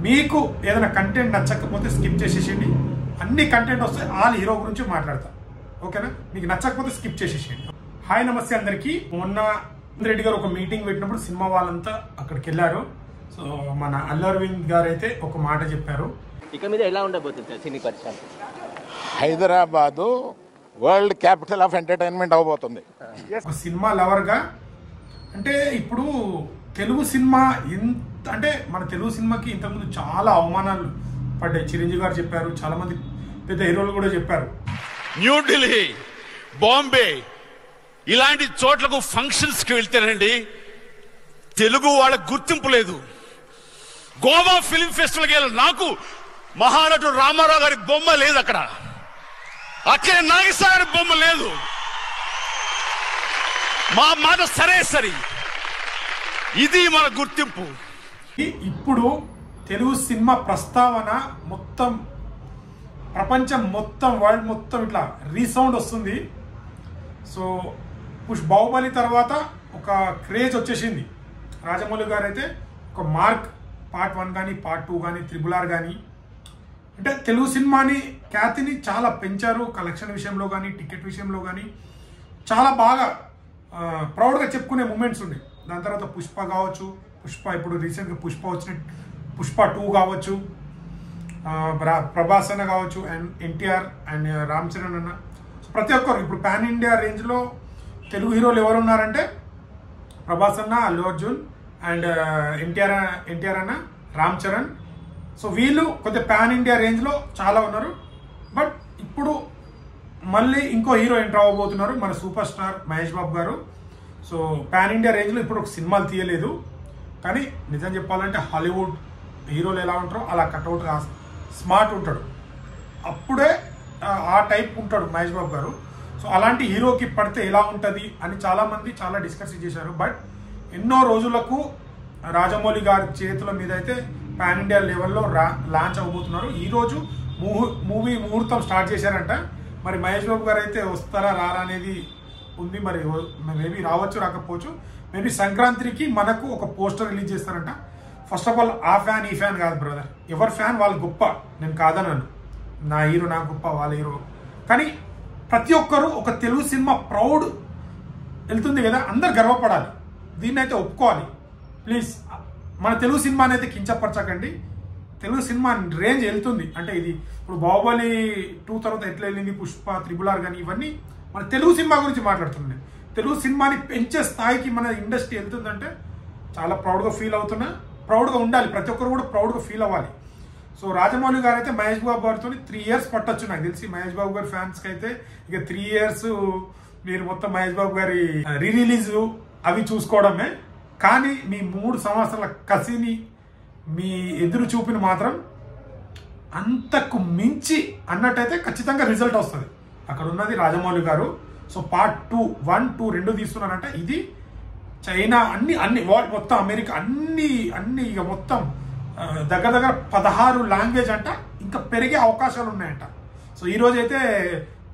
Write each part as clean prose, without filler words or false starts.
మీకు ఏదైనా కంటెంట్ నచ్చకపోతే స్కిప్ చేసేసేయండి. అన్ని కంటెంట్ వస్తే ఆల్ హీరో గురించి మాట్లాడతా. ఓకేనా? మీకు నచ్చకపోతే స్కిప్ చేసేసేయండి. హాయ్ నమస్తే అందరికీ. మొన్న రెడ్డి గారు ఒక మీటింగ్ పెట్టినప్పుడు సినిమా వాళ్ళంతా అక్కడికి వెళ్ళారు. సో మన అల్లు అరవింద్ గారు అయితే ఒక మాట చెప్పారు. ఇక మీద ఎలా ఉండబోతుంది సినీ పరిశ్రమ? Hyderabad world capital of entertainment అవబోతుంది. ఒక సినిమా లవర్ గా అంటే ఇప్పుడు తెలుగు సినిమా అంటే మన తెలుగు సినిమాకి ఇంతకుముందు చాలా అవమానాలు పడ్డాయి. చిరంజీవి గారు చెప్పారు, చాలా మంది పెద్ద హీరోలు కూడా చెప్పారు. న్యూఢిల్లీ, బాంబే ఇలాంటి చోట్లకు ఫంక్షన్స్ కి వెళ్తేనండి తెలుగు వాళ్ళ గుర్తింపు లేదు. గోవా ఫిల్మ్ ఫెస్టివల్కి వెళ్ళి నాకు మహానటుడు రామారావు గారి బొమ్మ లేదు, అక్కడ నాగేశ్వర గారి బొమ్మ లేదు. మా మాట సరే సరి, ఇది మన గుర్తింపు. ఇప్పుడు తెలుగు సినిమా ప్రస్తావన మొత్తం ప్రపంచం మొత్తం వరల్డ్ మొత్తం ఇట్లా రీసౌండ్ వస్తుంది. సో బాహుబలి తర్వాత ఒక క్రేజ్ వచ్చేసింది. రాజమౌళి గారు అయితే ఒక మార్క్ పార్ట్ 1 కానీ పార్ట్ 2 కానీ RRR కానీ అంటే తెలుగు సినిమాని ఖ్యాతిని చాలా పెంచారు. కలెక్షన్ విషయంలో కానీ టికెట్ విషయంలో కానీ చాలా బాగా ప్రౌడ్గా చెప్పుకునే మూమెంట్స్ ఉన్నాయి. దాని తర్వాత పుష్ప కావచ్చు, ఇప్పుడు రీసెంట్గా పుష్ప 2 కావచ్చు, ప్రభాస్ అన్న కావచ్చు, అండ్ ఎన్టీఆర్ అండ్ రామ్ చరణ్ అన్న. ప్రతి ఒక్కరు ఇప్పుడు పాన్ ఇండియా రేంజ్లో తెలుగు హీరోలు ఎవరు ఉన్నారంటే ప్రభాస్ అన్న, అల్లు అర్జున్ అండ్ ఎన్టీఆర్ అన్న, రామ్ చరణ్. సో వీళ్ళు కొద్దిగా పాన్ ఇండియా రేంజ్లో చాలా ఉన్నారు. బట్ ఇప్పుడు మళ్ళీ ఇంకో హీరో ఎంటర్ అవ్వబోతున్నారు, మన సూపర్ స్టార్ మహేష్ బాబు గారు. సో పాన్ ఇండియా రేంజ్లో ఇప్పుడు ఒక సినిమాలు తీయలేదు, కానీ నిజం చెప్పాలంటే హాలీవుడ్ హీరోలు ఎలా ఉంటారో అలా కట్అవుట్ స్మార్ట్ ఉంటాడు. అప్పుడే ఆ టైప్ ఉంటాడు మహేష్ బాబు గారు. సో అలాంటి హీరోకి పడితే ఎలా ఉంటుంది అని చాలామంది చాలా డిస్కస్ చేశారు. బట్ ఎన్నో రోజులకు రాజమౌళి గారి చేతుల మీద అయితే పాన్ ఇండియా లెవెల్లో లాంచ్ అవ్వబోతున్నారు. ఈరోజు మూవీ ముహూర్తం స్టార్ట్ చేశారంట. మరి మహేష్ బాబు గారు అయితే వస్తారా రారా అనేది ఉంది. మరి మేబీ రావచ్చు, రాకపోవచ్చు. మేబీ సంక్రాంతికి మనకు ఒక పోస్టర్ రిలీజ్ చేస్తారంట. ఫస్ట్ ఆఫ్ ఆల్ ఆ ఫ్యాన్ ఈ ఫ్యాన్ కాదు బ్రదర్, ఎవరి ఫ్యాన్ వాళ్ళు గొప్ప, నేను కాదన్నాను. నా హీరో నా గొప్ప, వాళ్ళ హీరో. కానీ ప్రతి ఒక్కరు ఒక తెలుగు సినిమా ప్రౌడ్ వెళ్తుంది కదా, అందరు గర్వపడాలి. దీన్ని అయితే ఒప్పుకోవాలి ప్లీజ్. మన తెలుగు సినిమాని అయితే కించపరచకండి. తెలుగు సినిమా రేంజ్ వెళ్తుంది అంటే ఇది ఇప్పుడు బాహుబలి 2 తర్వాత ఎట్లా వెళ్ళింది, పుష్ప, RRR కానీ ఇవన్నీ మన తెలుగు సినిమా గురించి మాట్లాడుతున్నాను. తెలుగు సినిమాని పెంచే స్థాయికి మన ఇండస్ట్రీ వెళ్తుందంటే చాలా ప్రౌడ్గా ఫీల్ అవుతున్నా. ప్రౌడ్గా ఉండాలి, ప్రతి ఒక్కరు కూడా ప్రౌడ్గా ఫీల్ అవ్వాలి. సో రాజమౌళి గారు అయితే మహేష్ బాబు గారితో 3 years పట్టొచ్చు నాకు తెలిసి. మహేష్ బాబు గారి ఫ్యాన్స్కి అయితే ఇక 3 years మీరు మొత్తం మహేష్ బాబు గారి రిలీజ్ అవి చూసుకోవడమే. కానీ మీ 3 సంవత్సరాల కసిని, మీ ఎదురు చూపిని మాత్రం అంతకు మించి అన్నట్టయితే ఖచ్చితంగా రిజల్ట్ వస్తుంది. అక్కడ ఉన్నది రాజమౌళి గారు. So part 2, 1, 2 2 తీస్తున్నారంట. ఇది చైనా అన్ని మొత్తం అమెరికా అన్ని ఇక మొత్తం దగ్గర 16 లాంగ్వేజ్ అంట. ఇంకా పెరిగే అవకాశాలు ఉన్నాయంట. సో ఈరోజు అయితే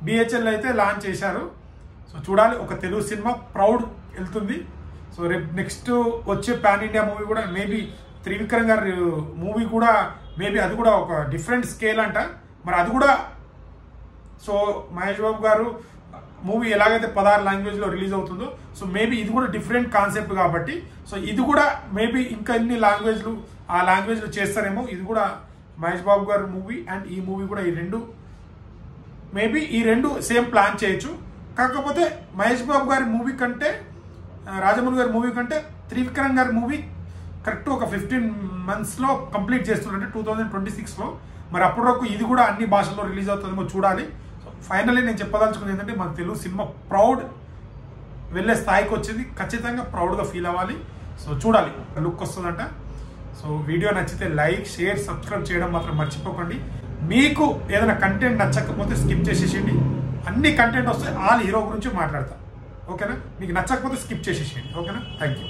BHL అయితే లాంచ్ చేశారు. సో చూడాలి, ఒక తెలుగు సినిమా ప్రౌడ్ వెళ్తుంది. సో రేపు నెక్స్ట్ వచ్చే పాన్ ఇండియా మూవీ కూడా మేబీ త్రివిక్రమ్ గారి మూవీ కూడా మేబీ అది కూడా ఒక డిఫరెంట్ స్కేల్ అంట. మరి అది కూడా సో మహేష్ బాబు గారు మూవీ ఎలాగైతే 16 లాంగ్వేజ్లో రిలీజ్ అవుతుందో, సో మేబీ ఇది కూడా డిఫరెంట్ కాన్సెప్ట్ కాబట్టి సో ఇది కూడా మేబీ ఇంకా ఎన్ని లాంగ్వేజ్లు ఆ లాంగ్వేజ్లో చేస్తారేమో. ఇది కూడా మహేష్ బాబు గారి మూవీ అండ్ ఈ మూవీ కూడా ఈ రెండు సేమ్ ప్లాన్ చేయొచ్చు. కాకపోతే మహేష్ బాబు గారి మూవీ కంటే రాజమౌళి గారి మూవీ కంటే త్రివిక్రమ్ గారి మూవీ కరెక్ట్ ఒక 15 monthsలో కంప్లీట్ చేస్తున్నారంటే 2026లో. మరి అప్పటి వరకు ఇది కూడా అన్ని భాషల్లో రిలీజ్ అవుతుందేమో చూడాలి. సో ఫైనల్లీ నేను చెప్పదలుచుకుంది ఏంటంటే మన తెలుగు సినిమా ప్రౌడ్ వెళ్ళే స్థాయికి వచ్చింది. ఖచ్చితంగా ప్రౌడ్గా ఫీల్ అవ్వాలి. సో చూడాలి, లుక్ వస్తుందంట. సో వీడియో నచ్చితే లైక్, షేర్, సబ్స్క్రైబ్ చేయడం మాత్రం మర్చిపోకండి. మీకు ఏదైనా కంటెంట్ నచ్చకపోతే స్కిప్ చేసేసేయండి. అన్ని కంటెంట్ వస్తే ఆల్ హీరో గురించి మాట్లాడతా. ఓకేనా? మీకు నచ్చకపోతే స్కిప్ చేసేసేయండి. ఓకేనా? Thank you.